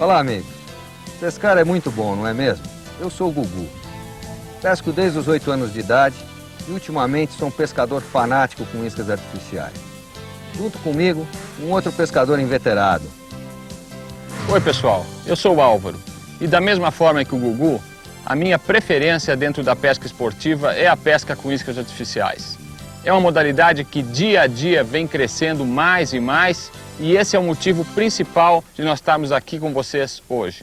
Olá, amigo. Pescar é muito bom, não é mesmo? Eu sou o Gugu. Pesco desde os 8 anos de idade e ultimamente sou um pescador fanático com iscas artificiais. Junto comigo, um outro pescador inveterado. Oi pessoal, eu sou o Álvaro e da mesma forma que o Gugu, a minha preferência dentro da pesca esportiva é a pesca com iscas artificiais. É uma modalidade que dia a dia vem crescendo mais e mais e esse é o motivo principal de nós estarmos aqui com vocês hoje.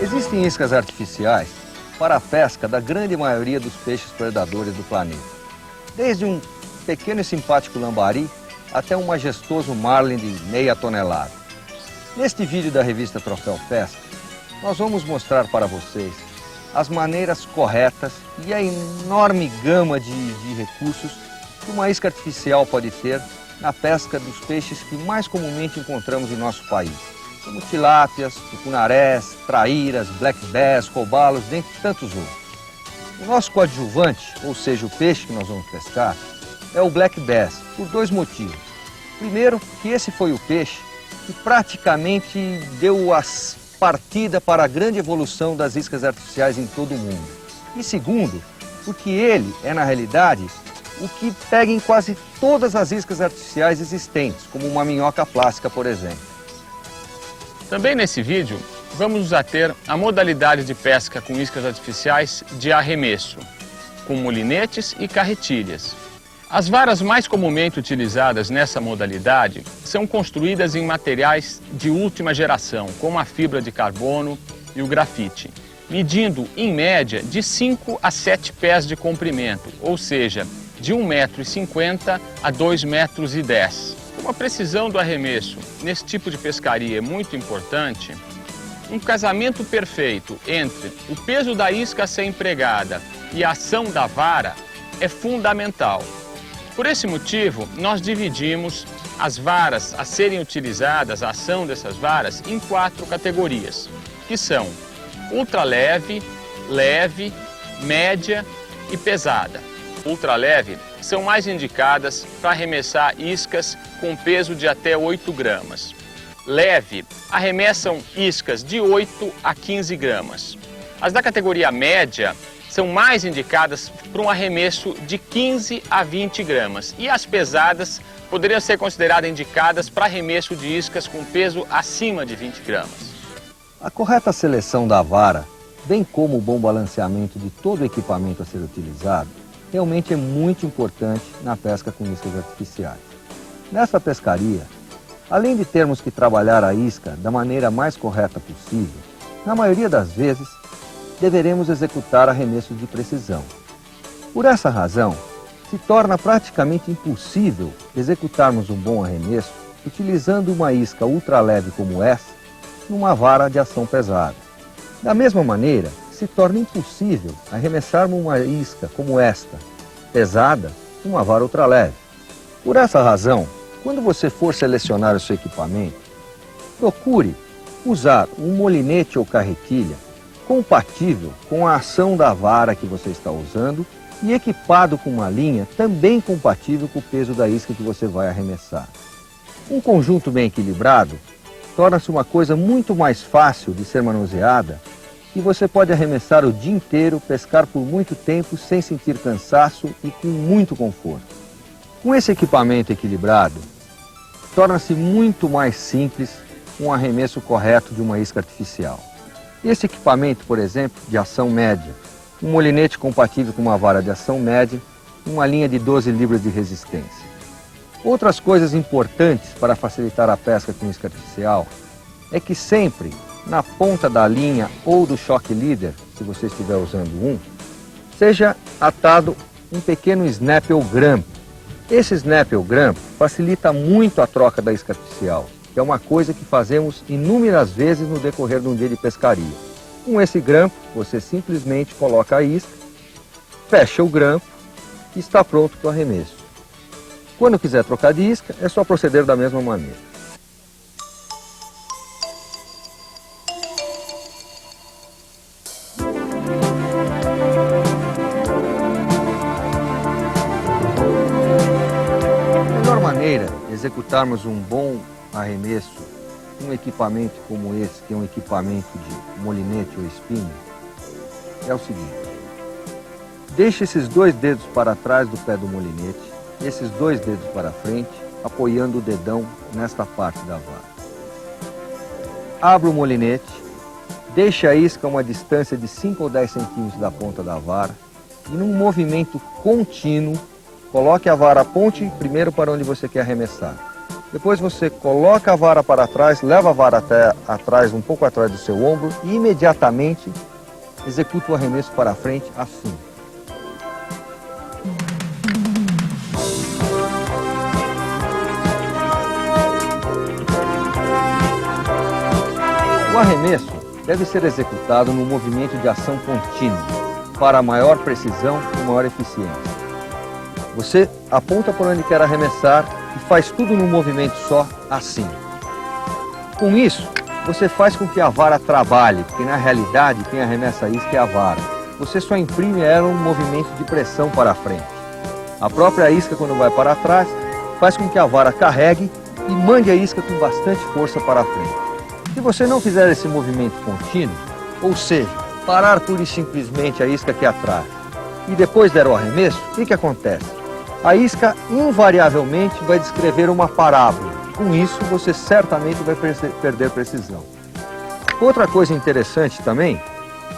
Existem iscas artificiais para a pesca da grande maioria dos peixes predadores do planeta. Desde um pequeno e simpático lambari até um majestoso marlin de meia tonelada. Neste vídeo da revista Troféu Pesca, nós vamos mostrar para vocês as maneiras corretas e a enorme gama de recursos que uma isca artificial pode ter na pesca dos peixes que mais comumente encontramos em nosso país, como tilápias, tucunarés, traíras, black bass, robalos, dentre tantos outros. O nosso coadjuvante, ou seja, o peixe que nós vamos pescar, é o black bass, por dois motivos. Primeiro, que esse foi o peixe que praticamente deu as partida para a grande evolução das iscas artificiais em todo o mundo. E segundo, porque ele é, na realidade, o que pega em quase todas as iscas artificiais existentes, como uma minhoca plástica, por exemplo. Também nesse vídeo, vamos nos ater à modalidade de pesca com iscas artificiais de arremesso, com molinetes e carretilhas. As varas mais comumente utilizadas nessa modalidade são construídas em materiais de última geração, como a fibra de carbono e o grafite, medindo, em média, de 5 a 7 pés de comprimento, ou seja, de 1,50 m a 2,10 m. Como a precisão do arremesso nesse tipo de pescaria é muito importante, um casamento perfeito entre o peso da isca a ser empregada e a ação da vara é fundamental. Por esse motivo, nós dividimos as varas a serem utilizadas, a ação dessas varas, em 4 categorias, que são ultraleve, leve, média e pesada. Ultraleve são mais indicadas para arremessar iscas com peso de até 8 gramas. Leve arremessam iscas de 8 a 15 gramas. As da categoria média são mais indicadas para um arremesso de 15 a 20 gramas. E as pesadas poderiam ser consideradas indicadas para arremesso de iscas com peso acima de 20 gramas. A correta seleção da vara, bem como o bom balanceamento de todo o equipamento a ser utilizado, realmente é muito importante na pesca com iscas artificiais. Nessa pescaria, além de termos que trabalhar a isca da maneira mais correta possível, na maioria das vezes, deveremos executar arremessos de precisão. Por essa razão, se torna praticamente impossível executarmos um bom arremesso utilizando uma isca ultraleve como essa numa vara de ação pesada. Da mesma maneira, se torna impossível arremessarmos uma isca como esta, pesada, numa vara ultraleve. Por essa razão, quando você for selecionar o seu equipamento, procure usar um molinete ou carretilha compatível com a ação da vara que você está usando e equipado com uma linha também compatível com o peso da isca que você vai arremessar. Um conjunto bem equilibrado torna-se uma coisa muito mais fácil de ser manuseada e você pode arremessar o dia inteiro, pescar por muito tempo sem sentir cansaço e com muito conforto. Com esse equipamento equilibrado, torna-se muito mais simples um arremesso correto de uma isca artificial. Esse equipamento, por exemplo, de ação média, um molinete compatível com uma vara de ação média, uma linha de 12 libras de resistência. Outras coisas importantes para facilitar a pesca com isca artificial é que sempre, na ponta da linha ou do shock leader, se você estiver usando um, seja atado um pequeno snap ou grampo. Esse snap ou grampo facilita muito a troca da isca artificial, que é uma coisa que fazemos inúmeras vezes no decorrer de um dia de pescaria. Com esse grampo, você simplesmente coloca a isca, fecha o grampo e está pronto para o arremesso. Quando quiser trocar de isca, é só proceder da mesma maneira. executarmos um bom arremesso, um equipamento como esse, que é um equipamento de molinete ou espinho, é o seguinte. Deixe esses 2 dedos para trás do pé do molinete, e esses 2 dedos para frente, apoiando o dedão nesta parte da vara. Abra o molinete, deixe a isca a uma distância de 5 ou 10 centímetros da ponta da vara e num movimento contínuo, coloque a vara, aponte primeiro para onde você quer arremessar. Depois você coloca a vara para trás, leva a vara até atrás, um pouco atrás do seu ombro e imediatamente executa o arremesso para frente assim. O arremesso deve ser executado num movimento de ação contínua, para maior precisão e maior eficiência. Você aponta para onde quer arremessar e faz tudo num movimento só, assim. Com isso, você faz com que a vara trabalhe, porque na realidade quem arremessa a isca é a vara. Você só imprime ela um movimento de pressão para a frente. A própria isca, quando vai para trás, faz com que a vara carregue e mande a isca com bastante força para a frente. Se você não fizer esse movimento contínuo, ou seja, parar pura e simplesmente a isca aqui atrás e depois der o arremesso, o que acontece? A isca invariavelmente vai descrever uma parábola. Com isso, você certamente vai perder precisão. Outra coisa interessante também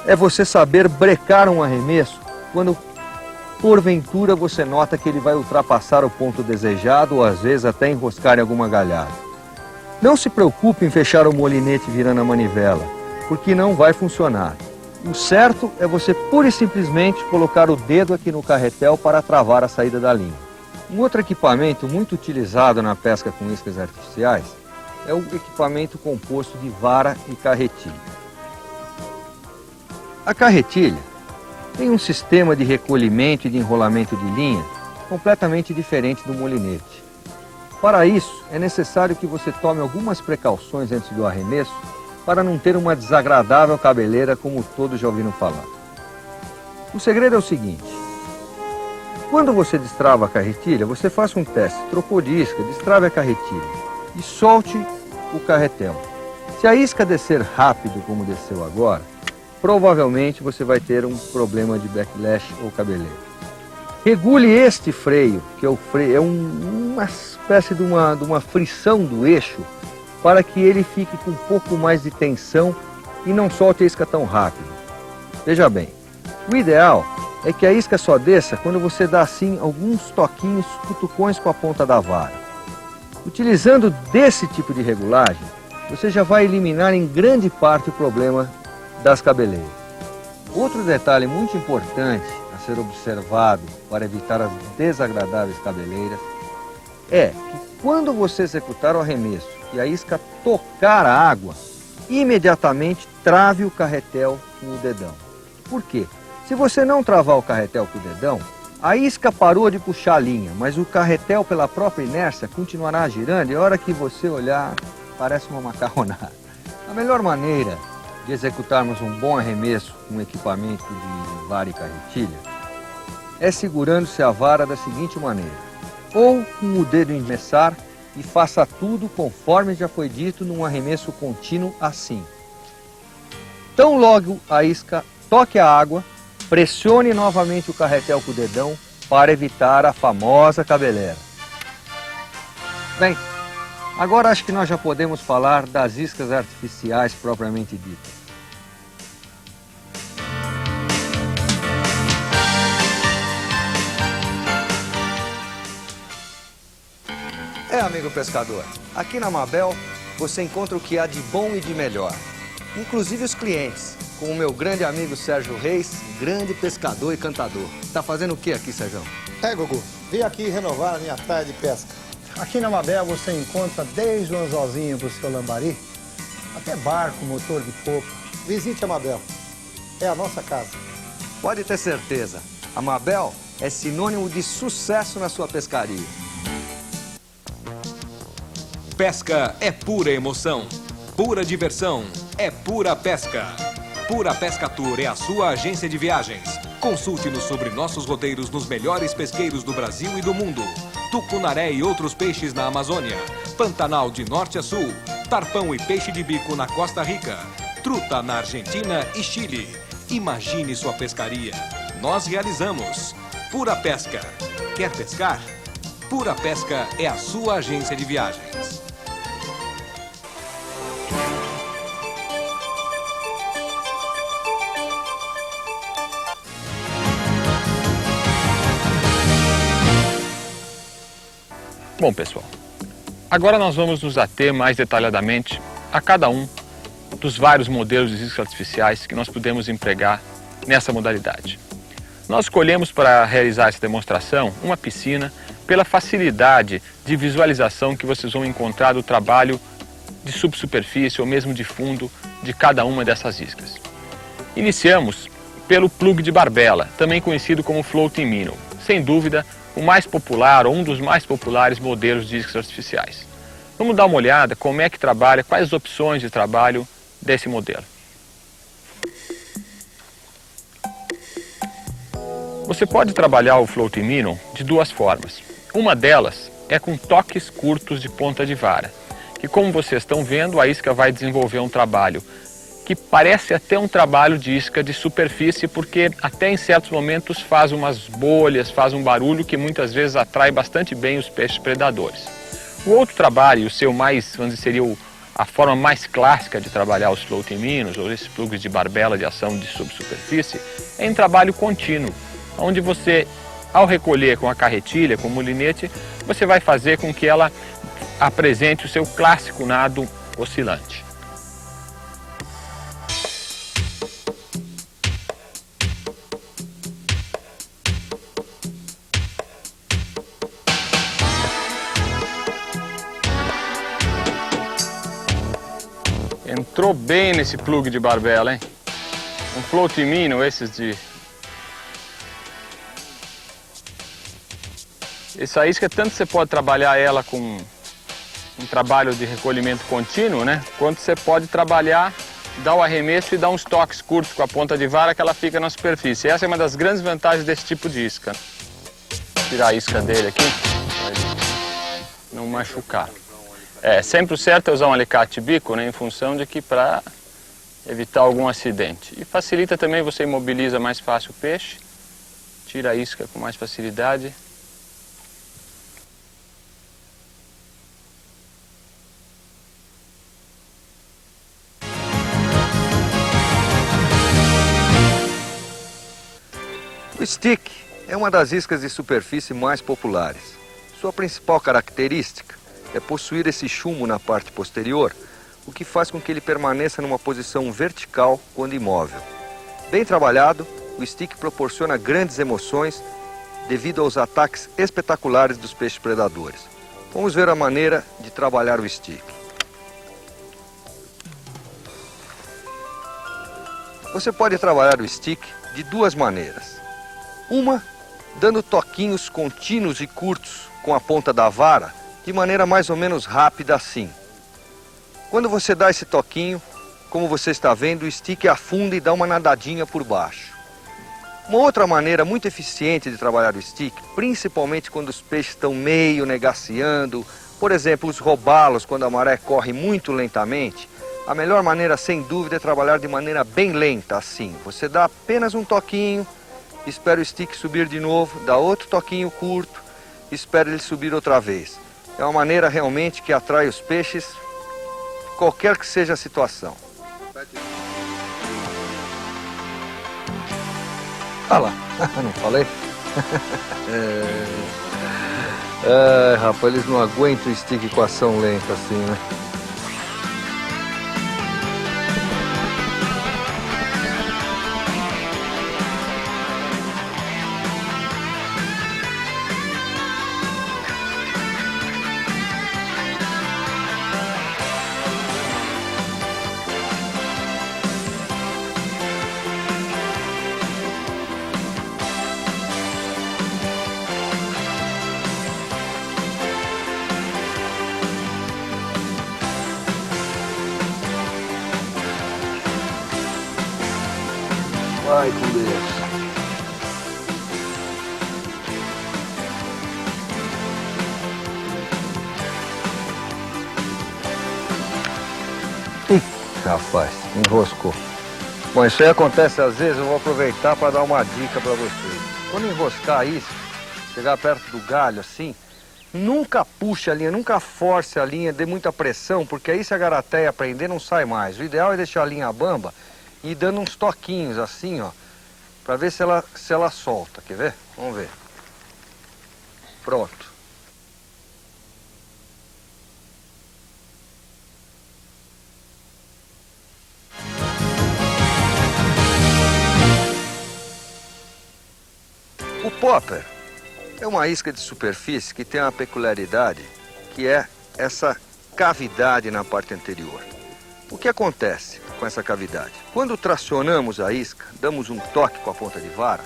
é você saber brecar um arremesso quando, porventura, você nota que ele vai ultrapassar o ponto desejado ou às vezes até enroscar em alguma galhada. Não se preocupe em fechar o molinete virando a manivela, porque não vai funcionar. O certo é você pura e simplesmente colocar o dedo aqui no carretel para travar a saída da linha. Um outro equipamento muito utilizado na pesca com iscas artificiais é o equipamento composto de vara e carretilha. A carretilha tem um sistema de recolhimento e de enrolamento de linha completamente diferente do molinete. Para isso, é necessário que você tome algumas precauções antes do arremesso para não ter uma desagradável cabeleira como todos já ouviram falar. O segredo é o seguinte: quando você destrava a carretilha, você faça um teste, trocou de isca, destrave a carretilha e solte o carretel. Se a isca descer rápido como desceu agora, provavelmente você vai ter um problema de backlash ou cabeleira. Regule este freio, que é o freio, uma espécie de uma frição do eixo, para que ele fique com um pouco mais de tensão e não solte a isca tão rápido. Veja bem, o ideal é que a isca só desça quando você dá assim alguns toquinhos, cutucões com a ponta da vara. Utilizando desse tipo de regulagem, você já vai eliminar em grande parte o problema das cabeleiras. Outro detalhe muito importante a ser observado para evitar as desagradáveis cabeleiras é que quando você executar o arremesso e a isca tocar a água, imediatamente trave o carretel com o dedão. Por quê? Se você não travar o carretel com o dedão, a isca parou de puxar a linha, mas o carretel, pela própria inércia, continuará girando e a hora que você olhar, parece uma macarronada. A melhor maneira de executarmos um bom arremesso com equipamento de vara e carretilha é segurando-se a vara da seguinte maneira: ou com o dedo enmessar e faça tudo conforme já foi dito num arremesso contínuo assim. Tão logo a isca toque a água, pressione novamente o carretel com o dedão para evitar a famosa cabeleira. Bem, agora acho que nós já podemos falar das iscas artificiais propriamente ditas. Amigo pescador, aqui na Mabel você encontra o que há de bom e de melhor, inclusive os clientes, com o meu grande amigo Sérgio Reis, grande pescador e cantador. Tá fazendo o que aqui, Sérgio? Gugu, vim aqui renovar a minha praia de pesca. Aqui na Mabel você encontra desde o anzolzinho para o seu lambari, até barco, motor de popa. Visite a Mabel, é a nossa casa. Pode ter certeza, a Mabel é sinônimo de sucesso na sua pescaria. Pesca é pura emoção, pura diversão, é pura pesca. Pura Pesca Tour é a sua agência de viagens. Consulte-nos sobre nossos roteiros nos melhores pesqueiros do Brasil e do mundo. tucunaré e outros peixes na Amazônia, Pantanal de norte a sul, tarpão e peixe de bico na Costa Rica, truta na Argentina e Chile. Imagine sua pescaria. Nós realizamos. Pura Pesca. Quer pescar? Pura Pesca é a sua agência de viagens. Bom, pessoal, agora nós vamos nos ater mais detalhadamente a cada um dos vários modelos de iscas artificiais que nós podemos empregar nessa modalidade. Nós escolhemos para realizar essa demonstração uma piscina pela facilidade de visualização que vocês vão encontrar do trabalho de subsuperfície ou mesmo de fundo de cada uma dessas iscas. Iniciamos pelo plug de barbela, também conhecido como floating minnow, sem dúvida o mais popular ou um dos mais populares modelos de iscas artificiais. Vamos dar uma olhada como é que trabalha, quais as opções de trabalho desse modelo. Você pode trabalhar o floating minnow de duas formas. Uma delas é com toques curtos de ponta de vara, que como vocês estão vendo, a isca vai desenvolver um trabalho que parece até um trabalho de isca de superfície, porque até em certos momentos faz umas bolhas, faz um barulho que muitas vezes atrai bastante bem os peixes predadores. O outro trabalho, o seu mais, vamos dizer, seria a forma mais clássica de trabalhar os floating minnows, ou esses plugs de barbela de ação de subsuperfície, é em trabalho contínuo, onde você, ao recolher com a carretilha, com o molinete, você vai fazer com que ela apresente o seu clássico nado oscilante. Entrou bem nesse plug de barbela, hein? Um floating minnow, esses de... Essa isca, tanto você pode trabalhar ela com um trabalho de recolhimento contínuo, né? Quanto você pode trabalhar, dar o arremesso e dar uns toques curtos com a ponta de vara que ela fica na superfície. Essa é uma das grandes vantagens desse tipo de isca. Vou tirar a isca dele aqui, para ele não machucar. Sempre o certo é usar um alicate bico, né, em função de que para evitar algum acidente. E facilita também, você imobiliza mais fácil o peixe, tira a isca com mais facilidade. O stick é uma das iscas de superfície mais populares. Sua principal característica é possuir esse chumbo na parte posterior, o que faz com que ele permaneça numa posição vertical quando imóvel. Bem trabalhado, o stick proporciona grandes emoções devido aos ataques espetaculares dos peixes predadores. Vamos ver a maneira de trabalhar o stick. Você pode trabalhar o stick de duas maneiras. Uma, dando toquinhos contínuos e curtos com a ponta da vara, de maneira mais ou menos rápida assim. Quando você dá esse toquinho, como você está vendo, o stick afunda e dá uma nadadinha por baixo. Uma outra maneira muito eficiente de trabalhar o stick, principalmente quando os peixes estão meio negaciando, por exemplo, os robalos quando a maré corre muito lentamente, a melhor maneira sem dúvida é trabalhar de maneira bem lenta assim. Você dá apenas um toquinho, espera o stick subir de novo, dá outro toquinho curto, espera ele subir outra vez. É uma maneira realmente que atrai os peixes, qualquer que seja a situação. Ah lá, não falei? Rapaz, eles não aguentam o stick com ação lenta assim, né? Vai com Deus. rapaz, enroscou. Bom, isso aí acontece às vezes, eu vou aproveitar para dar uma dica para vocês. Quando enroscar isso, chegar perto do galho assim, nunca puxe a linha, nunca force a linha, dê muita pressão, porque aí se a garateia prender não sai mais. O ideal é deixar a linha bamba e ir dando uns toquinhos assim, ó, para ver se ela solta. Quer ver? Vamos ver. Pronto. O popper é uma isca de superfície que tem uma peculiaridade, que é essa cavidade na parte anterior. O que acontece com essa cavidade? Quando tracionamos a isca, damos um toque com a ponta de vara,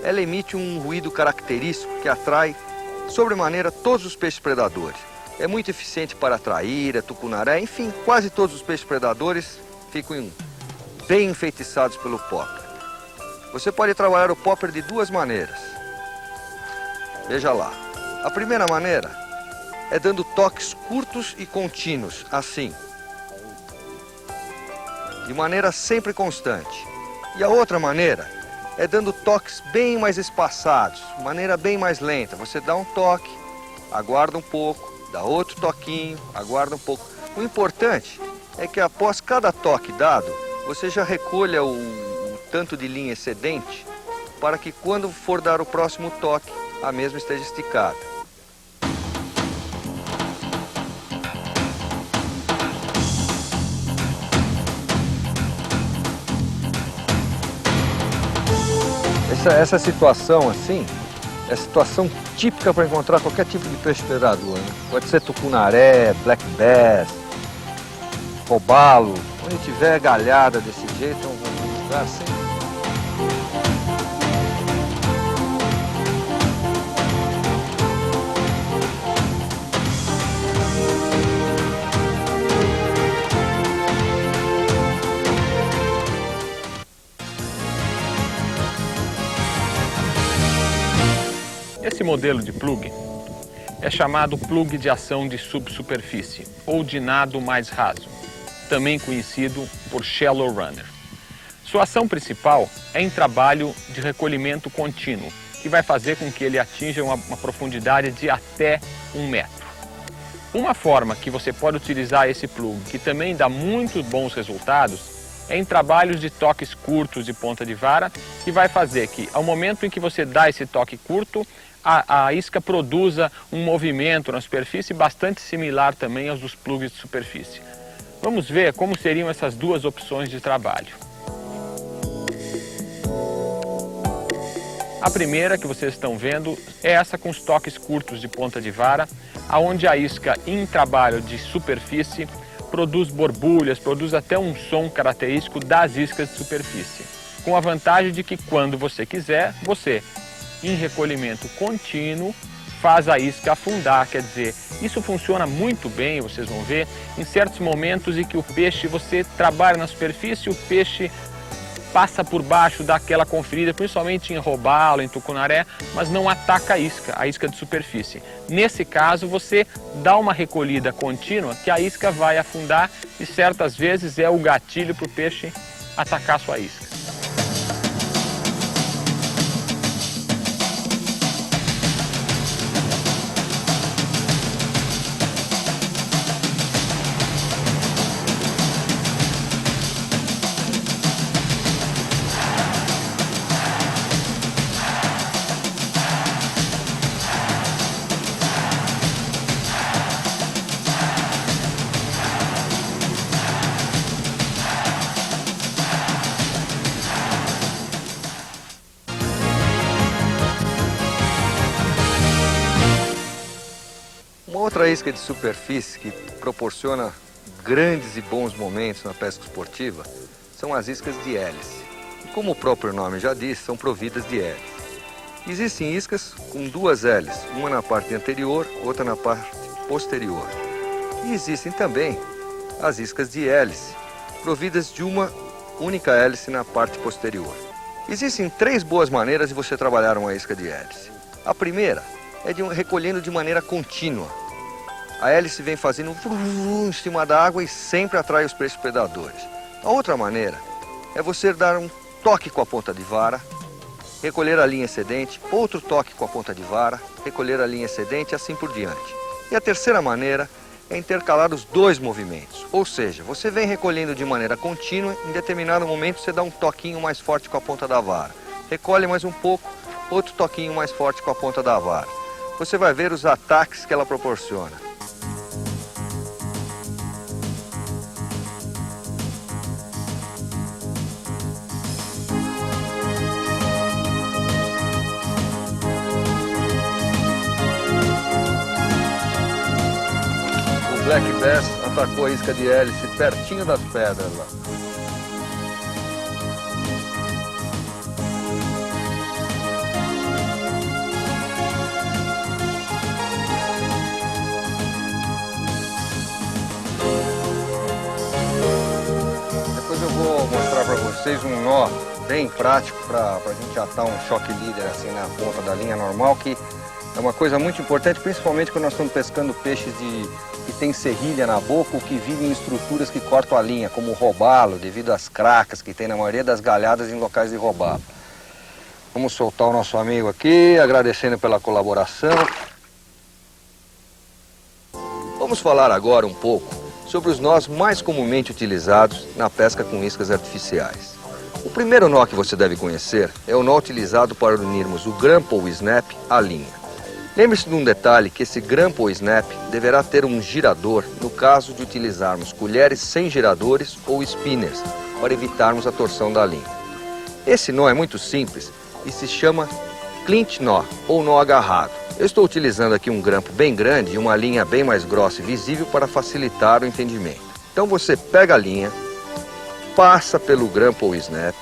ela emite um ruído característico que atrai sobremaneira todos os peixes predadores. É muito eficiente para traíra, tucunaré, enfim, quase todos os peixes predadores ficam bem enfeitiçados pelo popper. Você pode trabalhar o popper de duas maneiras. Veja lá. A primeira maneira é dando toques curtos e contínuos, assim. De maneira sempre constante. E a outra maneira é dando toques bem mais espaçados, de maneira bem mais lenta. Você dá um toque, aguarda um pouco, dá outro toquinho, aguarda um pouco. O importante é que após cada toque dado, você já recolha o tanto de linha excedente para que quando for dar o próximo toque, a mesma esteja esticada. Essa situação assim, é situação típica para encontrar qualquer tipo de peixe predador, né? Pode ser tucunaré, black bass, robalo, onde tiver galhada desse jeito, é um lugar assim. Esse modelo de plug é chamado plug de ação de subsuperfície ou de nado mais raso, também conhecido por shallow runner. Sua ação principal é em trabalho de recolhimento contínuo, que vai fazer com que ele atinja uma profundidade de até 1 metro. Uma forma que você pode utilizar esse plug, que também dá muito bons resultados, é em trabalhos de toques curtos de ponta de vara, que vai fazer que, ao momento em que você dá esse toque curto, a isca produza um movimento na superfície bastante similar também aos dos plugs de superfície. Vamos ver como seriam essas duas opções de trabalho. A primeira que vocês estão vendo é essa com os toques curtos de ponta de vara, onde a isca em trabalho de superfície produz borbulhas, produz até um som característico das iscas de superfície. Com a vantagem de que quando você quiser, você, em recolhimento contínuo, faz a isca afundar, quer dizer, isso funciona muito bem, vocês vão ver, em certos momentos em que o peixe, você trabalha na superfície, o peixe passa por baixo, dá aquela conferida, principalmente em robalo, em tucunaré, mas não ataca a isca de superfície. Nesse caso, você dá uma recolhida contínua que a isca vai afundar e certas vezes é o gatilho para o peixe atacar a sua isca. Outra isca de superfície que proporciona grandes e bons momentos na pesca esportiva são as iscas de hélice. E como o próprio nome já diz, são providas de hélice. Existem iscas com duas hélices, uma na parte anterior, outra na parte posterior. E existem também as iscas de hélice, providas de uma única hélice na parte posterior. Existem 3 boas maneiras de você trabalhar uma isca de hélice. A primeira é recolhendo de maneira contínua. A hélice vem fazendo em cima da água e sempre atrai os peixes predadores. A outra maneira é você dar um toque com a ponta de vara, recolher a linha excedente, outro toque com a ponta de vara, recolher a linha excedente e assim por diante. E a terceira maneira é intercalar os dois movimentos, ou seja, você vem recolhendo de maneira contínua, em determinado momento você dá um toquinho mais forte com a ponta da vara, recolhe mais um pouco, outro toquinho mais forte com a ponta da vara. Você vai ver os ataques que ela proporciona. O Black Bass atacou a isca de hélice pertinho das pedras lá. Depois eu vou mostrar para vocês um nó bem prático para a gente atar um shock leader assim na ponta da linha normal, que é uma coisa muito importante, principalmente quando nós estamos pescando peixes que tem serrilha na boca ou que vivem em estruturas que cortam a linha, como o robalo, devido às cracas que tem na maioria das galhadas em locais de robalo. Vamos soltar o nosso amigo aqui, agradecendo pela colaboração. Vamos falar agora um pouco sobre os nós mais comumente utilizados na pesca com iscas artificiais. O primeiro nó que você deve conhecer é o nó utilizado para unirmos o grampo ou snap à linha. Lembre-se de um detalhe, que esse grampo ou snap deverá ter um girador no caso de utilizarmos colheres sem giradores ou spinners para evitarmos a torção da linha. Esse nó é muito simples e se chama clinch nó ou nó agarrado. Eu estou utilizando aqui um grampo bem grande e uma linha bem mais grossa e visível para facilitar o entendimento. Então você pega a linha, passa pelo grampo ou snap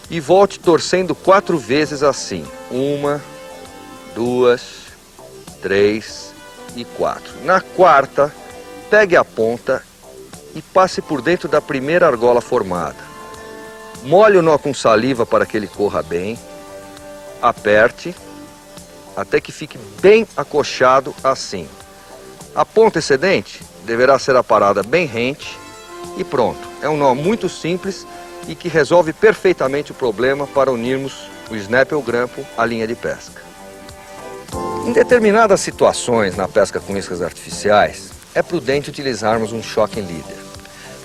e volte torcendo 4 vezes assim. 1, 2, 3 e 4. Na quarta, pegue a ponta e passe por dentro da primeira argola formada. Molhe o nó com saliva para que ele corra bem. Aperte até que fique bem acochado assim. A ponta excedente deverá ser aparada bem rente e pronto. É um nó muito simples e que resolve perfeitamente o problema para unirmos o snap ou grampo à linha de pesca. Em determinadas situações na pesca com iscas artificiais, é prudente utilizarmos um shock leader.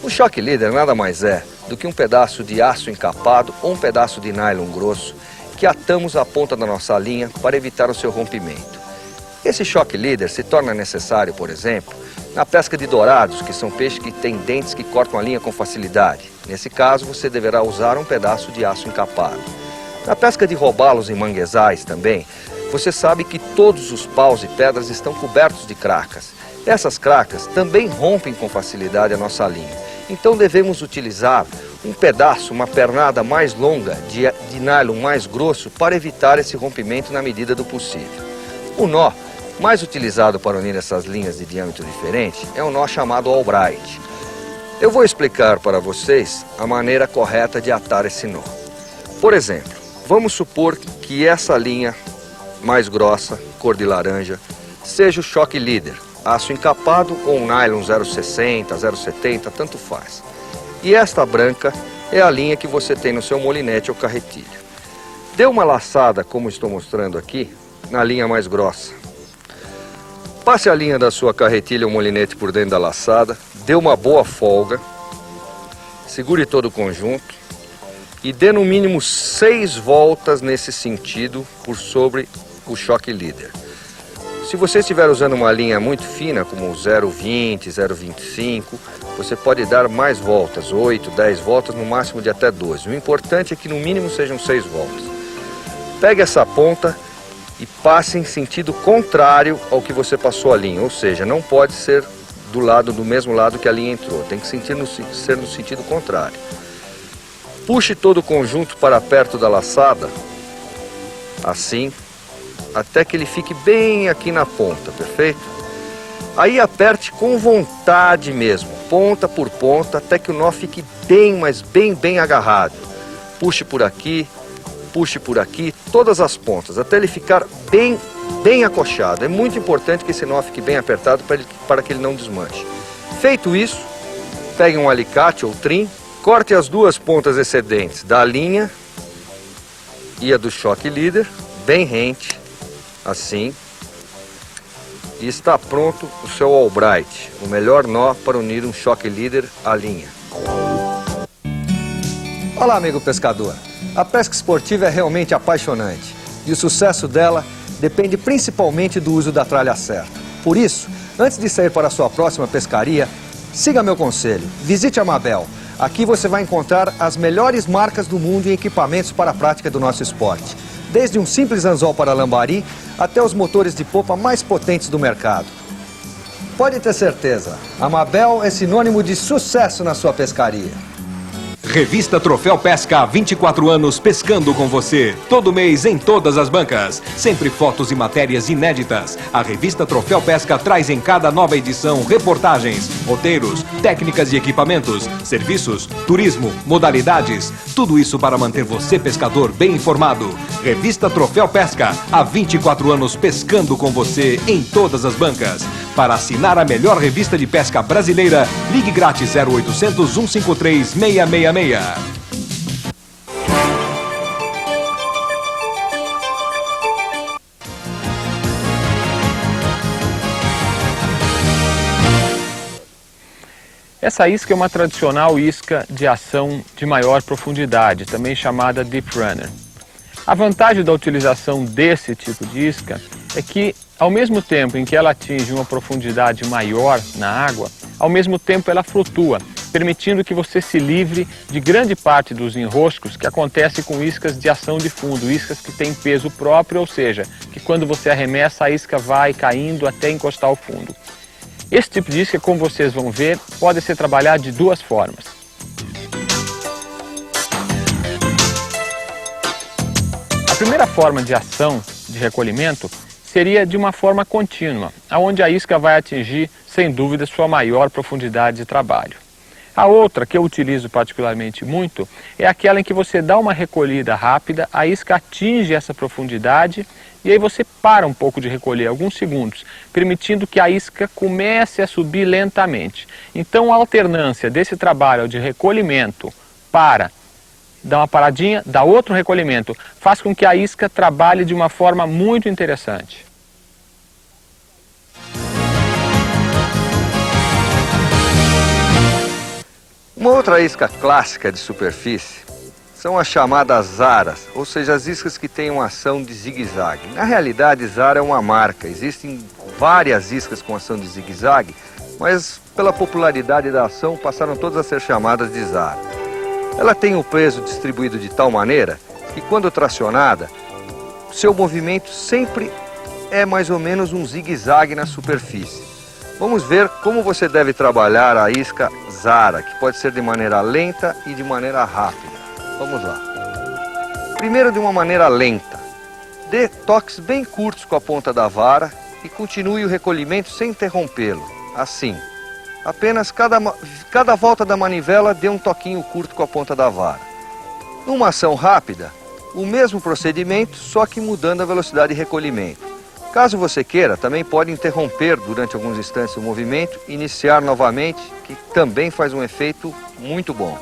O shock leader nada mais é do que um pedaço de aço encapado ou um pedaço de nylon grosso que atamos à ponta da nossa linha para evitar o seu rompimento. Esse shock leader se torna necessário, por exemplo, na pesca de dourados, que são peixes que têm dentes que cortam a linha com facilidade. Nesse caso, você deverá usar um pedaço de aço encapado. Na pesca de robalos e manguezais também, você sabe que todos os paus e pedras estão cobertos de cracas. Essas cracas também rompem com facilidade a nossa linha. Então devemos utilizar um pedaço, uma pernada mais longa de nylon mais grosso para evitar esse rompimento na medida do possível. O nó mais utilizado para unir essas linhas de diâmetro diferente é um nó chamado Albright. Eu vou explicar para vocês a maneira correta de atar esse nó. Por exemplo, vamos supor que essa linha mais grossa, cor de laranja, seja o shock leader, aço encapado ou um nylon 0,60, 0,70, tanto faz. E esta branca é a linha que você tem no seu molinete ou carretilha. Dê uma laçada, como estou mostrando aqui, na linha mais grossa. Passe a linha da sua carretilha ou molinete por dentro da laçada, dê uma boa folga, segure todo o conjunto e dê no mínimo 6 voltas nesse sentido por sobre o shock leader. Se você estiver usando uma linha muito fina, como 0,20, 0,25, você pode dar mais voltas, 8, 10 voltas, no máximo de até 12. O importante é que no mínimo sejam 6 voltas. Pegue essa ponta e passe em sentido contrário ao que você passou a linha, ou seja, não pode ser do mesmo lado que a linha entrou, tem que ser no sentido contrário. Puxe todo o conjunto para perto da laçada, assim, até que ele fique bem aqui na ponta, perfeito? Aí aperte com vontade mesmo, ponta por ponta, até que o nó fique bem, mas bem agarrado. Puxe por aqui, todas as pontas, até ele ficar bem acochado. É muito importante que esse nó fique bem apertado para que ele não desmanche. Feito isso, pegue um alicate ou trim Corte as duas pontas excedentes da linha e a do choque líder, bem rente, assim. E está pronto o seu Albright, o melhor nó para unir um choque líder à linha. Olá, amigo pescador. A pesca esportiva é realmente apaixonante e o sucesso dela depende principalmente do uso da tralha certa. Por isso, antes de sair para a sua próxima pescaria, siga meu conselho, visite a Mabel. Aqui você vai encontrar as melhores marcas do mundo em equipamentos para a prática do nosso esporte. Desde um simples anzol para lambari até os motores de popa mais potentes do mercado. Pode ter certeza, a Mabel é sinônimo de sucesso na sua pescaria. Revista Troféu Pesca, há 24 anos pescando com você. Todo mês em todas as bancas. Sempre fotos e matérias inéditas. A Revista Troféu Pesca traz em cada nova edição reportagens, roteiros, técnicas e equipamentos, serviços, turismo, modalidades. Tudo isso para manter você, pescador, bem informado. Revista Troféu Pesca, há 24 anos pescando com você em todas as bancas. Para assinar a melhor revista de pesca brasileira, ligue grátis 0800 153 666. Essa isca é uma tradicional isca de ação de maior profundidade, também chamada Deep Runner. A vantagem da utilização desse tipo de isca é que, ao mesmo tempo em que ela atinge uma profundidade maior na água, ao mesmo tempo ela flutua, permitindo que você se livre de grande parte dos enroscos que acontecem com iscas de ação de fundo, iscas que têm peso próprio, ou seja, que quando você arremessa a isca vai caindo até encostar ao fundo. Esse tipo de isca, como vocês vão ver, pode ser trabalhado de duas formas. A primeira forma de ação de recolhimento seria de uma forma contínua, onde a isca vai atingir, sem dúvida, sua maior profundidade de trabalho. A outra, que eu utilizo particularmente muito, é aquela em que você dá uma recolhida rápida, a isca atinge essa profundidade e aí você para um pouco de recolher, alguns segundos, permitindo que a isca comece a subir lentamente. Então a alternância desse trabalho de recolhimento para, dá uma paradinha, dá outro recolhimento, faz com que a isca trabalhe de uma forma muito interessante. Uma outra isca clássica de superfície são as chamadas zaras, ou seja, as iscas que têm uma ação de zigue-zague. Na realidade, zara é uma marca, existem várias iscas com ação de zigue-zague, mas pela popularidade da ação passaram todas a ser chamadas de zara. Ela tem o peso distribuído de tal maneira que, quando tracionada, seu movimento sempre é mais ou menos um zigue-zague na superfície. Vamos ver como você deve trabalhar a isca zara, que pode ser de maneira lenta e de maneira rápida. Vamos lá. Primeiro, de uma maneira lenta. Dê toques bem curtos com a ponta da vara e continue o recolhimento sem interrompê-lo. Assim. Apenas cada volta da manivela dê um toquinho curto com a ponta da vara. Numa ação rápida, o mesmo procedimento, só que mudando a velocidade de recolhimento. Caso você queira, também pode interromper durante alguns instantes o movimento e iniciar novamente, que também faz um efeito muito bom.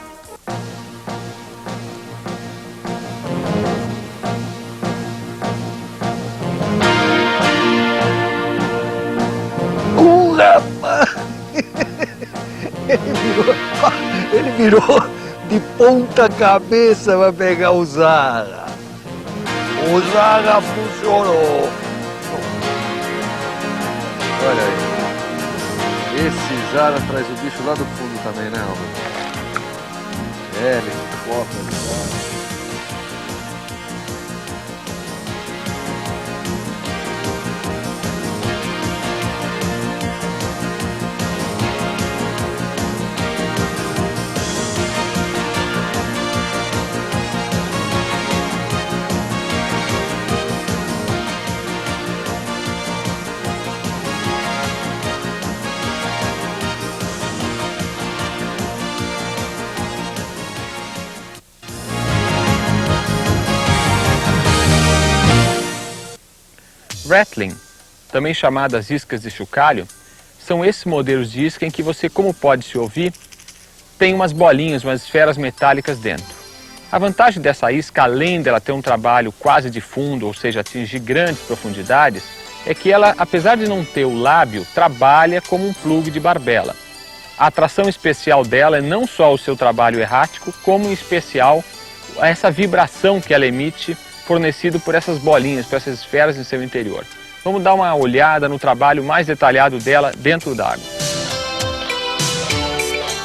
Ele virou de ponta cabeça para pegar o zara. O zara funcionou. Olha aí. Esse zara traz o bicho lá do fundo também, né, Albert? É, ele foca o zara. Rattling, também chamadas iscas de chocalho, são esses modelos de isca em que você, como pode se ouvir, tem umas bolinhas, umas esferas metálicas dentro. A vantagem dessa isca, além dela ter um trabalho quase de fundo, ou seja, atingir grandes profundidades, é que ela, apesar de não ter o lábio, trabalha como um plugue de barbela. A atração especial dela é não só o seu trabalho errático, como em especial essa vibração que ela emite, fornecido por essas bolinhas, por essas esferas em seu interior. Vamos dar uma olhada no trabalho mais detalhado dela dentro d'água.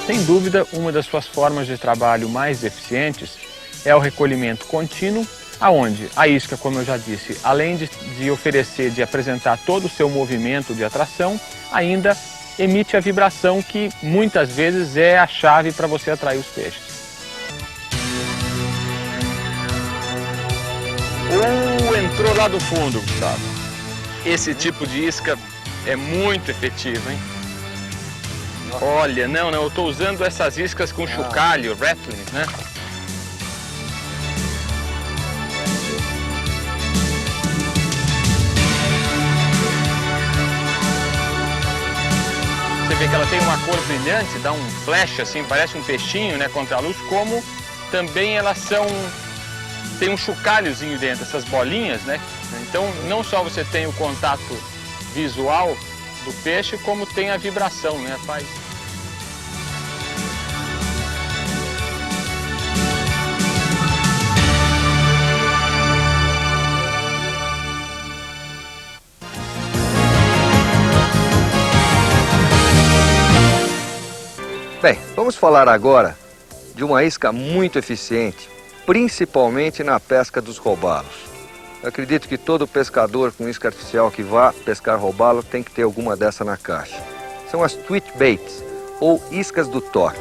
Sem dúvida, uma das suas formas de trabalho mais eficientes é o recolhimento contínuo, aonde a isca, como eu já disse, além de oferecer, de apresentar todo o seu movimento de atração, ainda emite a vibração que muitas vezes é a chave para você atrair os peixes. Entrou lá do fundo, Gustavo. Esse tipo de isca é muito efetivo, hein? Olha, não, eu estou usando essas iscas com chocalho, rattling, né? Você vê que ela tem uma cor brilhante, dá um flash assim, parece um peixinho, né, contra a luz, como também elas tem um chocalhozinho dentro, essas bolinhas, né? Então, não só você tem o contato visual do peixe, como tem a vibração, né? Faz. Bem, vamos falar agora de uma isca muito eficiente, principalmente na pesca dos robalos. Eu acredito que todo pescador com isca artificial que vá pescar robalo tem que ter alguma dessa na caixa. São as twitch baits, ou iscas do toque.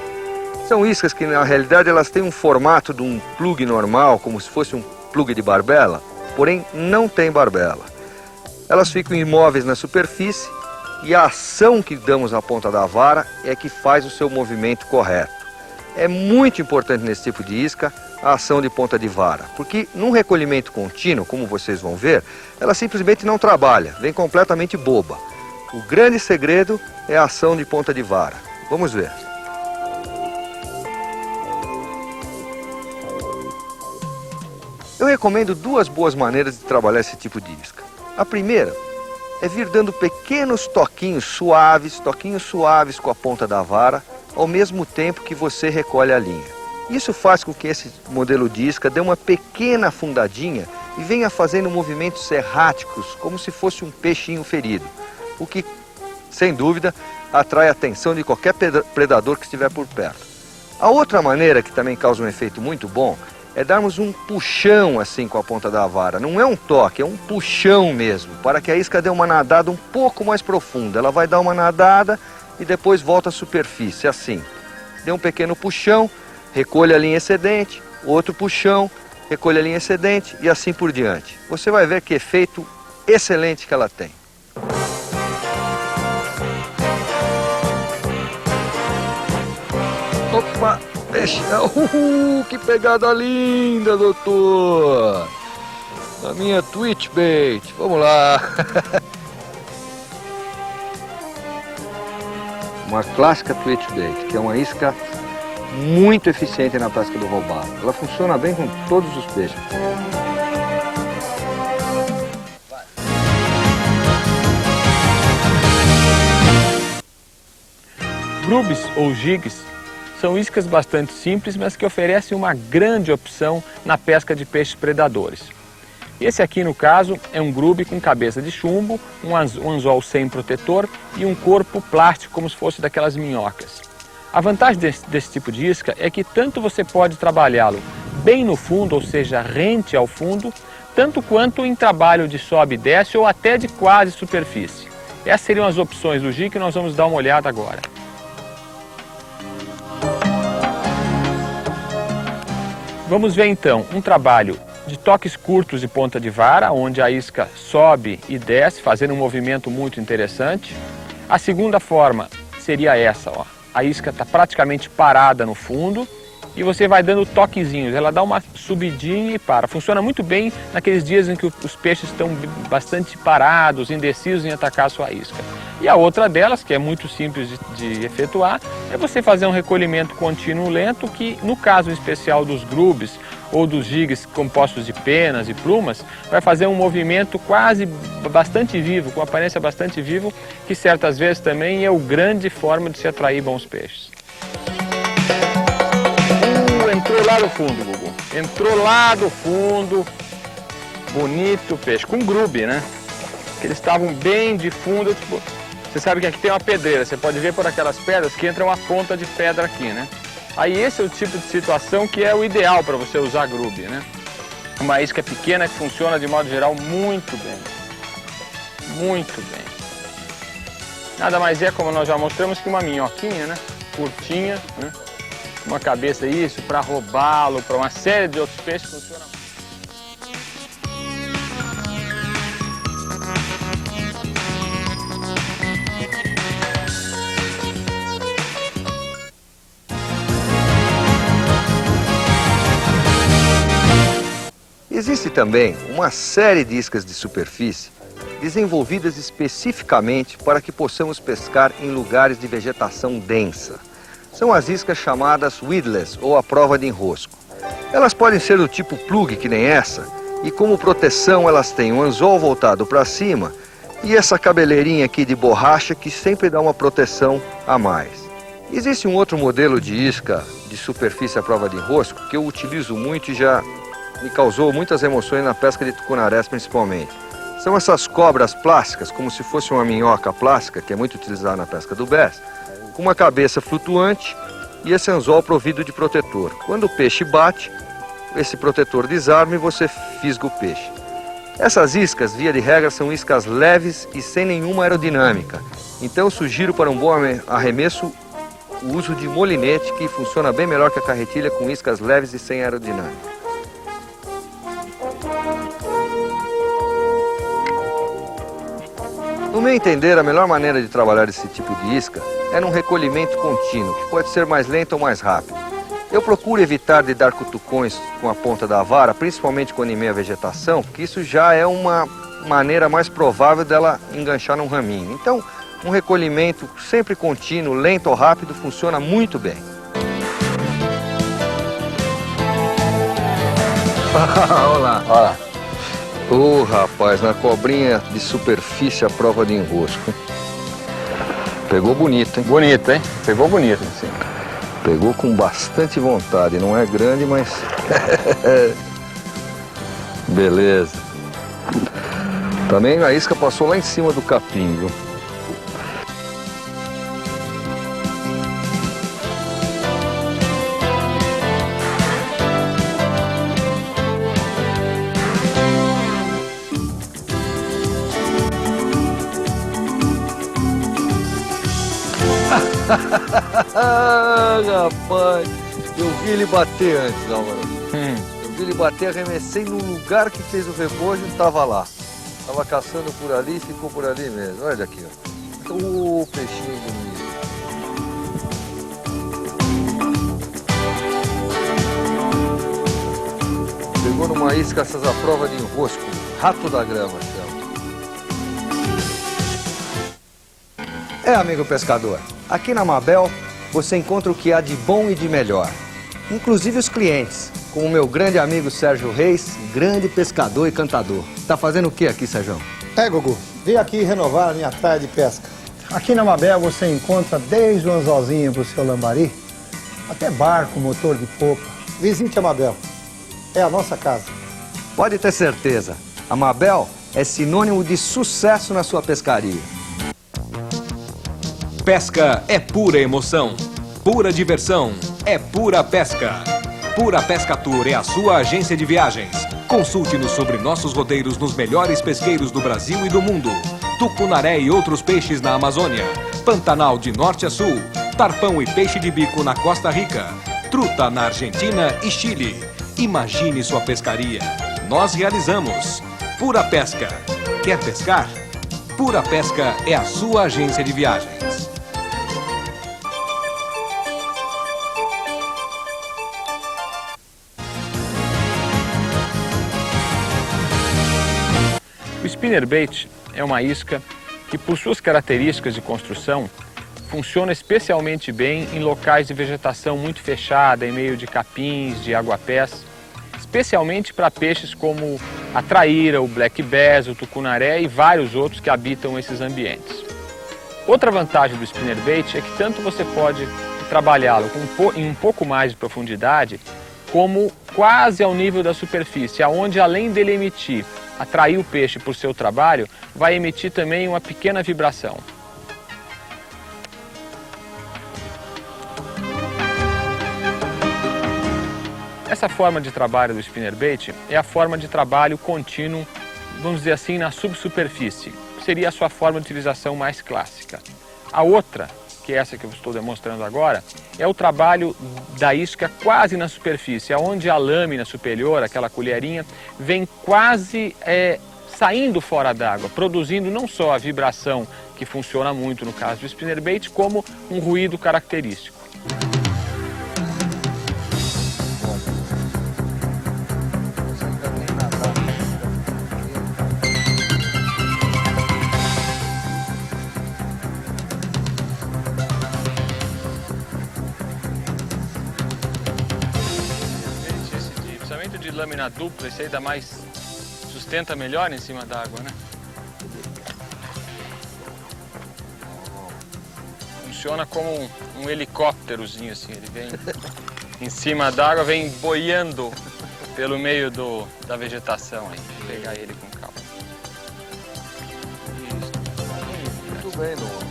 São iscas que na realidade elas têm um formato de um plugue normal, como se fosse um plugue de barbela, porém não tem barbela. Elas ficam imóveis na superfície e a ação que damos à ponta da vara é que faz o seu movimento correto. É muito importante nesse tipo de isca a ação de ponta de vara, porque num recolhimento contínuo, como vocês vão ver, ela simplesmente não trabalha, vem completamente boba. O grande segredo é a ação de ponta de vara. Vamos ver. Eu recomendo duas boas maneiras de trabalhar esse tipo de isca. A primeira é vir dando pequenos toquinhos suaves com a ponta da vara, ao mesmo tempo que você recolhe a linha. Isso faz com que esse modelo de isca dê uma pequena afundadinha e venha fazendo movimentos erráticos, como se fosse um peixinho ferido, o que, sem dúvida, atrai a atenção de qualquer predador que estiver por perto. A outra maneira, que também causa um efeito muito bom, é darmos um puxão assim com a ponta da vara. Não é um toque, é um puxão mesmo, para que a isca dê uma nadada um pouco mais profunda. Ela vai dar uma nadada e depois volta à superfície, assim. Dê um pequeno puxão, recolha a linha excedente, outro puxão, recolha a linha excedente e assim por diante. Você vai ver que efeito excelente que ela tem. Opa, peixe! Que pegada linda, doutor! A minha twitch bait, vamos lá! Uma clássica twitch bait, que é uma isca muito eficiente na pesca do robalo. Ela funciona bem com todos os peixes. Grubes ou jigs são iscas bastante simples, mas que oferecem uma grande opção na pesca de peixes predadores. Esse aqui, no caso, é um grube com cabeça de chumbo, um anzol sem protetor e um corpo plástico como se fosse daquelas minhocas. A vantagem desse tipo de isca é que tanto você pode trabalhá-lo bem no fundo, ou seja, rente ao fundo, tanto quanto em trabalho de sobe e desce ou até de quase superfície. Essas seriam as opções do jig que nós vamos dar uma olhada agora. Vamos ver então um trabalho de toques curtos de ponta de vara, onde a isca sobe e desce, fazendo um movimento muito interessante. A segunda forma seria essa, ó. A isca está praticamente parada no fundo e você vai dando toquezinhos. Ela dá uma subidinha e para. Funciona muito bem naqueles dias em que os peixes estão bastante parados, indecisos em atacar a sua isca. E a outra delas, que é muito simples de efetuar, é você fazer um recolhimento contínuo lento, que no caso especial dos grubes ou dos jigs compostos de penas e plumas, vai fazer um movimento quase bastante vivo, com aparência bastante vivo, que certas vezes também é o grande forma de se atrair bons peixes. Entrou lá do fundo, Gugu. Entrou lá do fundo. Bonito peixe, com grube, né? Que eles estavam bem de fundo. Tipo, você sabe que aqui tem uma pedreira, você pode ver por aquelas pedras que entra uma ponta de pedra aqui, né? Aí esse é o tipo de situação que é o ideal para você usar grube, né? Uma isca pequena que funciona de modo geral muito bem. Muito bem. Nada mais é, como nós já mostramos, que uma minhoquinha, né? Curtinha, né? Uma cabeça, isso, para roubá-lo, para uma série de outros peixes, funciona. Existe também uma série de iscas de superfície desenvolvidas especificamente para que possamos pescar em lugares de vegetação densa. São as iscas chamadas weedless, ou à prova de enrosco. Elas podem ser do tipo plug, que nem essa, e como proteção elas têm um anzol voltado para cima e essa cabeleirinha aqui de borracha que sempre dá uma proteção a mais. Existe um outro modelo de isca de superfície à prova de enrosco que eu utilizo muito e já me causou muitas emoções na pesca de tucunarés principalmente. São essas cobras plásticas, como se fosse uma minhoca plástica, que é muito utilizada na pesca do bass, com uma cabeça flutuante e esse anzol provido de protetor. Quando o peixe bate, esse protetor desarma e você fisga o peixe. Essas iscas, via de regra, são iscas leves e sem nenhuma aerodinâmica. Então eu sugiro para um bom arremesso o uso de molinete, que funciona bem melhor que a carretilha com iscas leves e sem aerodinâmica. No meu entender, a melhor maneira de trabalhar esse tipo de isca é num recolhimento contínuo, que pode ser mais lento ou mais rápido. Eu procuro evitar de dar cutucões com a ponta da vara, principalmente quando em meio à vegetação, porque isso já é uma maneira mais provável dela enganchar num raminho. Então, um recolhimento sempre contínuo, lento ou rápido, funciona muito bem. Olha lá. Olha lá. Ô, rapaz, na cobrinha de superfície à prova de enrosco. Pegou bonito, hein? Bonito, hein? Pegou bonito, sim. Pegou com bastante vontade. Não é grande, mas... Beleza. Também a isca passou lá em cima do capim, viu? Rapaz, eu vi ele bater antes, Álvaro. Eu vi ele bater, arremessei no lugar que fez o rebojo e estava lá. Estava caçando por ali e ficou por ali mesmo. Olha aqui, ó. Ô, peixinho bonito. Pegou numa isca essas à prova de enrosco. Rato da grama, chama. Amigo pescador, aqui na Mabel você encontra o que há de bom e de melhor. Inclusive os clientes, com o meu grande amigo Sérgio Reis, grande pescador e cantador. Tá fazendo o que aqui, Sérgio? Gugu, vim aqui renovar a minha praia de pesca. Aqui na Mabel você encontra desde o anzolzinho pro seu lambari, até barco, motor de popa. Visite a Mabel, é a nossa casa. Pode ter certeza, a Mabel é sinônimo de sucesso na sua pescaria. Pesca é pura emoção, pura diversão, é pura pesca. Pura Pesca Tour é a sua agência de viagens. Consulte-nos sobre nossos roteiros nos melhores pesqueiros do Brasil e do mundo. Tucunaré e outros peixes na Amazônia. Pantanal de norte a sul. Tarpão e peixe de bico na Costa Rica. Truta na Argentina e Chile. Imagine sua pescaria. Nós realizamos. Pura Pesca. Quer pescar? Pura Pesca é a sua agência de viagens. spinnerbait é uma isca que, por suas características de construção, funciona especialmente bem em locais de vegetação muito fechada, em meio de capins, de aguapés, especialmente para peixes como a traíra, o black bass, o tucunaré e vários outros que habitam esses ambientes. Outra vantagem do spinnerbait é que tanto você pode trabalhá-lo em um pouco mais de profundidade, como quase ao nível da superfície, onde além dele atrair o peixe por seu trabalho, vai emitir também uma pequena vibração. Essa forma de trabalho do spinnerbait é a forma de trabalho contínuo, vamos dizer assim, na subsuperfície. Seria a sua forma de utilização mais clássica. A outra, que é essa que eu estou demonstrando agora, é o trabalho da isca quase na superfície, onde a lâmina superior, aquela colherinha, vem quase saindo fora d'água, produzindo não só a vibração que funciona muito no caso do spinnerbait, como um ruído característico. De lâmina dupla, esse aí dá mais, sustenta melhor em cima da água, né? Funciona como um helicópterozinho assim, ele vem em cima da água, vem boiando pelo meio da vegetação aí. Vou pegar ele com calma. Isso. Muito bem, Noah.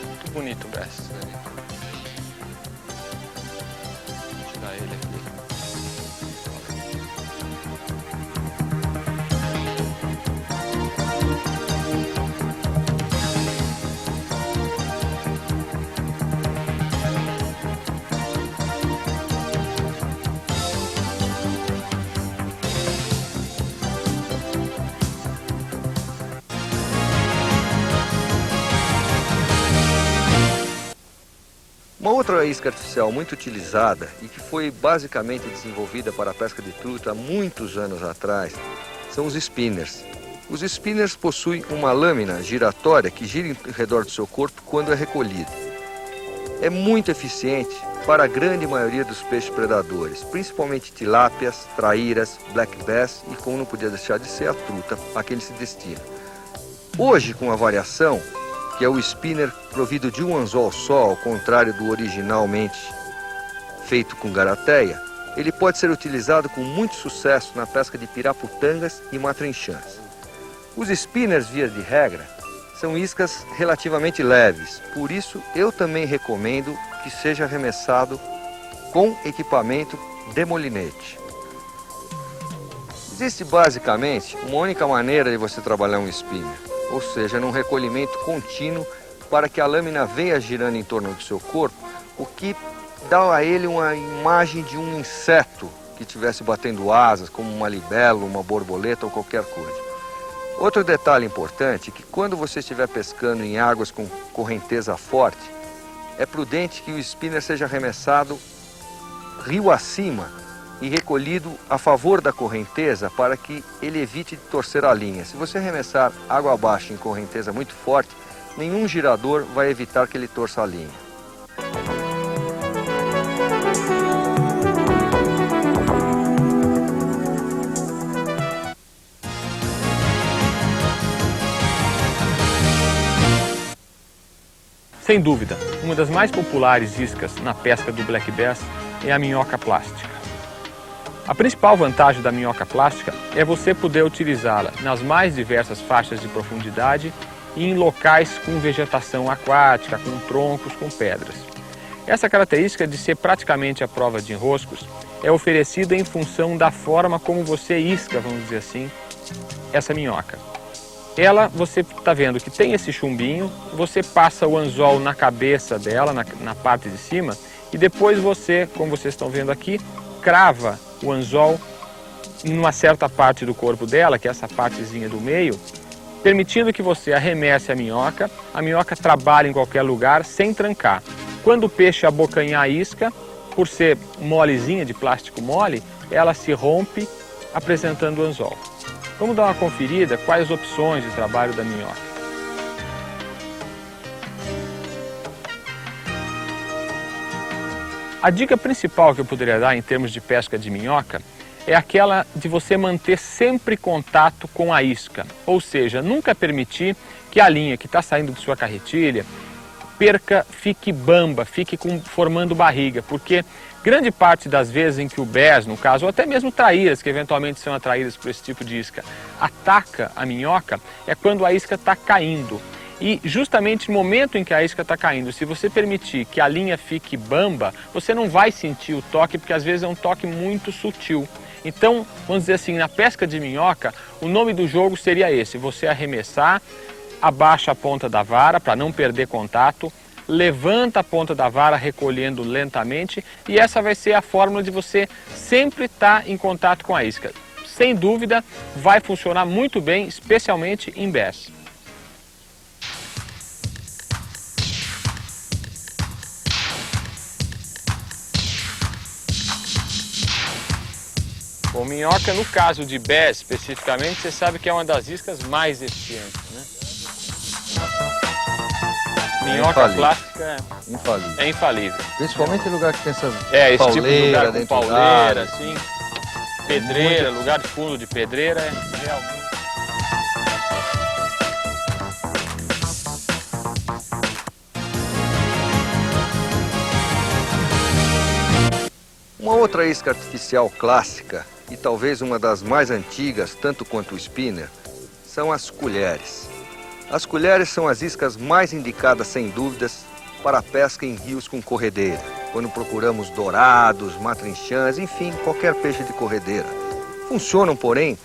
Muito bonito o Bess. Vou tirar ele aqui. Uma outra isca artificial muito utilizada e que foi basicamente desenvolvida para a pesca de truta há muitos anos atrás são os spinners. Os spinners possuem uma lâmina giratória que gira em redor do seu corpo quando é recolhido. É muito eficiente para a grande maioria dos peixes predadores, principalmente tilápias, traíras, black bass e, como não podia deixar de ser, a truta a que ele se destina. Hoje, com a variação, que é o spinner provido de um anzol só, ao contrário do originalmente feito com garateia, ele pode ser utilizado com muito sucesso na pesca de piraputangas e matrinchãs. Os spinners, via de regra, são iscas relativamente leves, por isso eu também recomendo que seja arremessado com equipamento de molinete. Existe basicamente uma única maneira de você trabalhar um spinner, ou seja, num recolhimento contínuo para que a lâmina venha girando em torno do seu corpo, o que dá a ele uma imagem de um inseto que estivesse batendo asas, como uma libélula, uma borboleta ou qualquer coisa. Outro detalhe importante é que quando você estiver pescando em águas com correnteza forte, é prudente que o spinner seja arremessado rio acima e recolhido a favor da correnteza para que ele evite de torcer a linha. Se você arremessar água abaixo em correnteza muito forte, nenhum girador vai evitar que ele torça a linha. Sem dúvida, uma das mais populares iscas na pesca do black bass é a minhoca plástica. A principal vantagem da minhoca plástica é você poder utilizá-la nas mais diversas faixas de profundidade e em locais com vegetação aquática, com troncos, com pedras. Essa característica de ser praticamente à prova de enroscos é oferecida em função da forma como você isca, vamos dizer assim, essa minhoca. Ela, você está vendo que tem esse chumbinho, você passa o anzol na cabeça dela, na parte de cima, e depois você, como vocês estão vendo aqui, crava o anzol em uma certa parte do corpo dela, que é essa partezinha do meio, permitindo que você arremesse a minhoca trabalhe em qualquer lugar sem trancar. Quando o peixe abocanhar a isca, por ser molezinha, de plástico mole, ela se rompe apresentando o anzol. Vamos dar uma conferida quais as opções de trabalho da minhoca. A dica principal que eu poderia dar em termos de pesca de minhoca é aquela de você manter sempre contato com a isca, ou seja, nunca permitir que a linha que está saindo de sua carretilha fique bamba, fique formando barriga, porque grande parte das vezes em que o bass, no caso, ou até mesmo traíras, que eventualmente são atraídas por esse tipo de isca, ataca a minhoca, é quando a isca está caindo. E justamente no momento em que a isca está caindo, se você permitir que a linha fique bamba, você não vai sentir o toque, porque às vezes é um toque muito sutil. Então, vamos dizer assim, na pesca de minhoca, o nome do jogo seria esse: você arremessar, abaixa a ponta da vara para não perder contato, levanta a ponta da vara recolhendo lentamente, e essa vai ser a fórmula de você sempre estar em contato com a isca. Sem dúvida, vai funcionar muito bem, especialmente em bass. Bom, minhoca, no caso de bass especificamente, você sabe que é uma das iscas mais eficientes, né? Minhoca plástica é infalível. Principalmente em lugar que tem essas esse tipo de lugar com dentro pauleira, assim, pedreira, lugar de fundo de pedreira, é realmente. Uma outra isca artificial clássica, e talvez uma das mais antigas, tanto quanto o spinner, são as colheres. As colheres são as iscas mais indicadas, sem dúvidas, para a pesca em rios com corredeira, quando procuramos dourados, matrinchãs, enfim, qualquer peixe de corredeira. Funcionam, porém,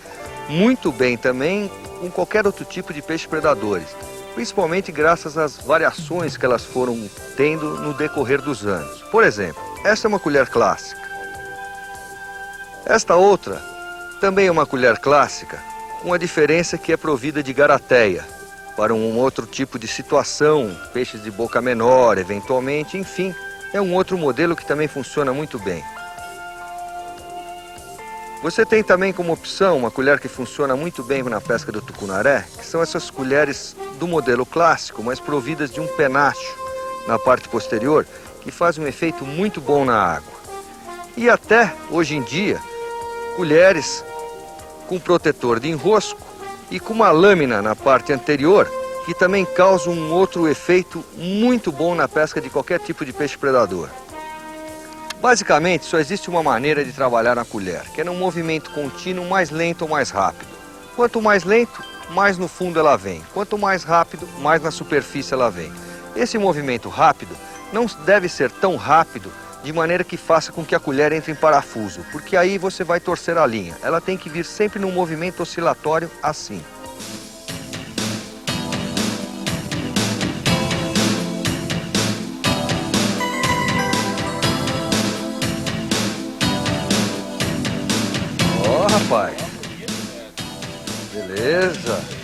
muito bem também com qualquer outro tipo de peixe predadores, principalmente graças às variações que elas foram tendo no decorrer dos anos. Por exemplo, esta é uma colher clássica. Esta outra também é uma colher clássica, com a diferença que é provida de garateia, para um outro tipo de situação, peixes de boca menor, eventualmente, enfim, é um outro modelo que também funciona muito bem. Você tem também como opção uma colher que funciona muito bem na pesca do tucunaré, que são essas colheres do modelo clássico, mas providas de um penacho na parte posterior, que faz um efeito muito bom na água. E até, hoje em dia, colheres com protetor de enrosco e com uma lâmina na parte anterior, que também causa um outro efeito muito bom na pesca de qualquer tipo de peixe predador. Basicamente, só existe uma maneira de trabalhar na colher, que é num movimento contínuo mais lento ou mais rápido. Quanto mais lento, mais no fundo ela vem. Quanto mais rápido, mais na superfície ela vem. Esse movimento rápido não deve ser tão rápido de maneira que faça com que a colher entre em parafuso, porque aí você vai torcer a linha. Ela tem que vir sempre num movimento oscilatório assim. Ó, rapaz. Beleza.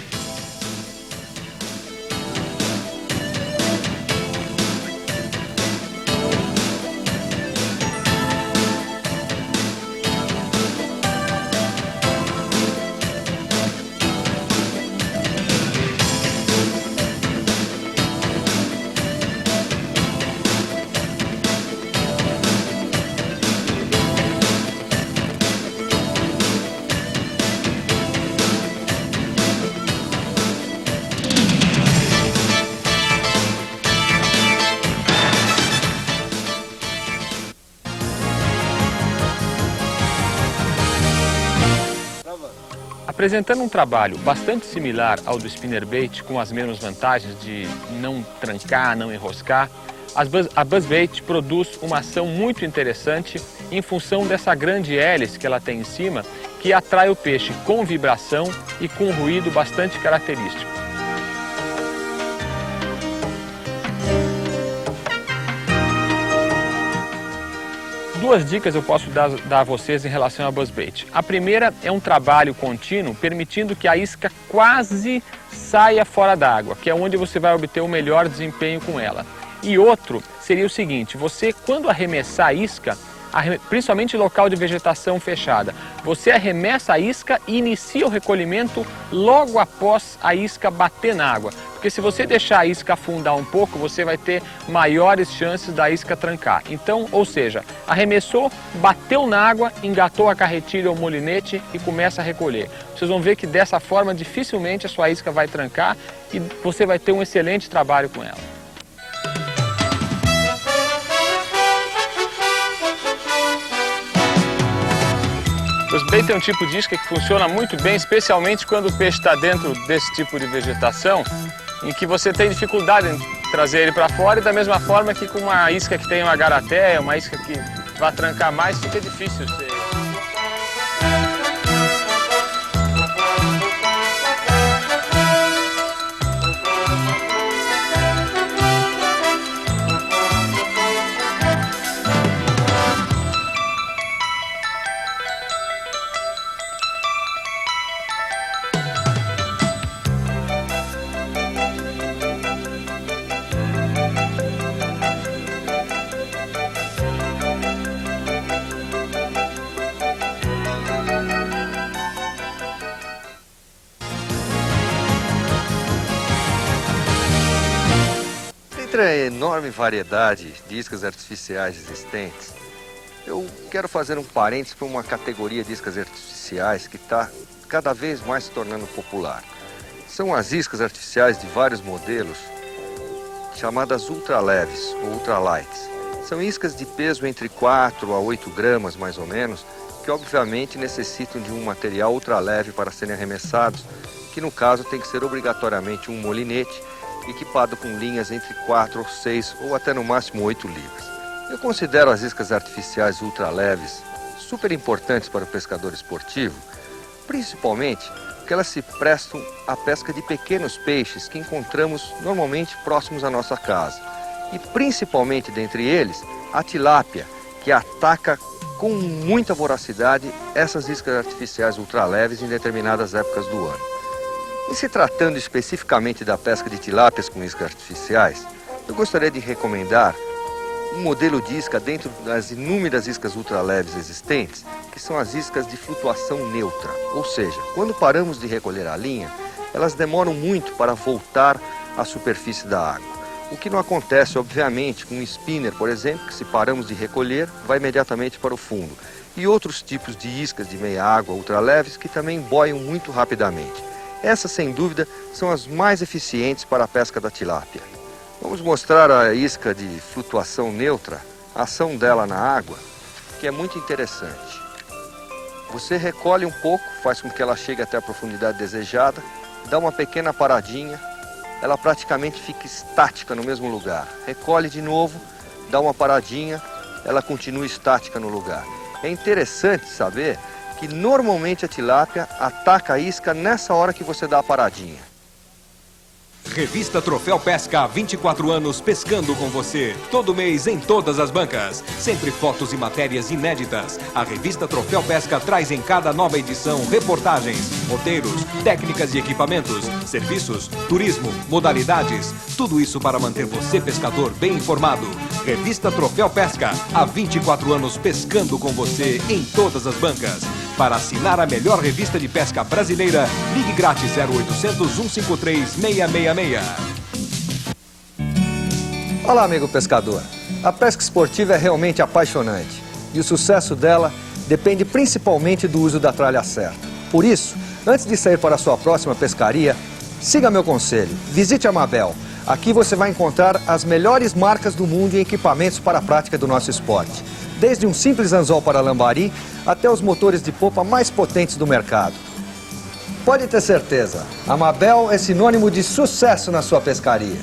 Apresentando um trabalho bastante similar ao do spinnerbait, com as mesmas vantagens de não trancar, não enroscar, a buzzbait produz uma ação muito interessante em função dessa grande hélice que ela tem em cima, que atrai o peixe com vibração e com ruído bastante característico. Duas dicas eu posso dar a vocês em relação à buzzbait. A primeira é um trabalho contínuo, permitindo que a isca quase saia fora d'água, que é onde você vai obter o melhor desempenho com ela. E outro seria o seguinte: você, quando arremessar a isca, principalmente local de vegetação fechada. Você arremessa a isca e inicia o recolhimento logo após a isca bater na água. Porque se você deixar a isca afundar um pouco, você vai ter maiores chances da isca trancar. Então, ou seja, arremessou, bateu na água, engatou a carretilha ou molinete e começa a recolher. Vocês vão ver que dessa forma dificilmente a sua isca vai trancar e você vai ter um excelente trabalho com ela. O buzzbait é um tipo de isca que funciona muito bem, especialmente quando o peixe está dentro desse tipo de vegetação, em que você tem dificuldade em trazer ele para fora, e da mesma forma que com uma isca que tem uma garateia, uma isca que vai trancar mais, fica difícil ser. Entre a enorme variedade de iscas artificiais existentes, eu quero fazer um parênteses para uma categoria de iscas artificiais que está cada vez mais se tornando popular. São as iscas artificiais de vários modelos, chamadas ultraleves ou ultralights. São iscas de peso entre 4 a 8 gramas, mais ou menos, que obviamente necessitam de um material ultraleve para serem arremessados, que no caso tem que ser obrigatoriamente um molinete, equipado com linhas entre 4 ou 6 ou até no máximo 8 libras. Eu considero as iscas artificiais ultraleves super importantes para o pescador esportivo, principalmente porque elas se prestam à pesca de pequenos peixes que encontramos normalmente próximos à nossa casa. E principalmente dentre eles, a tilápia, que ataca com muita voracidade essas iscas artificiais ultraleves em determinadas épocas do ano. E se tratando especificamente da pesca de tilápias com iscas artificiais, eu gostaria de recomendar um modelo de isca dentro das inúmeras iscas ultraleves existentes, que são as iscas de flutuação neutra. Ou seja, quando paramos de recolher a linha, elas demoram muito para voltar à superfície da água. O que não acontece, obviamente, com um spinner, por exemplo, que se paramos de recolher, vai imediatamente para o fundo. E outros tipos de iscas de meia água ultraleves que também boiam muito rapidamente. Essas, sem dúvida, são as mais eficientes para a pesca da tilápia. Vamos mostrar a isca de flutuação neutra, a ação dela na água, que é muito interessante. Você recolhe um pouco, faz com que ela chegue até a profundidade desejada, dá uma pequena paradinha, ela praticamente fica estática no mesmo lugar. Recolhe de novo, dá uma paradinha, ela continua estática no lugar. É interessante saber que normalmente a tilápia ataca a isca nessa hora que você dá a paradinha. Revista Troféu Pesca, há 24 anos pescando com você. Todo mês em todas as bancas. Sempre fotos e matérias inéditas. A Revista Troféu Pesca traz em cada nova edição reportagens, roteiros, técnicas e equipamentos, serviços, turismo, modalidades. Tudo isso para manter você, pescador, bem informado. Revista Troféu Pesca, há 24 anos pescando com você em todas as bancas. Para assinar a melhor revista de pesca brasileira, ligue grátis 0800 153 666. Olá, amigo pescador. A pesca esportiva é realmente apaixonante e o sucesso dela depende principalmente do uso da tralha certa. Por isso, antes de sair para a sua próxima pescaria, siga meu conselho, visite a Mabel. Aqui você vai encontrar as melhores marcas do mundo em equipamentos para a prática do nosso esporte. Desde um simples anzol para lambari até os motores de popa mais potentes do mercado. Pode ter certeza, a Mabel é sinônimo de sucesso na sua pescaria.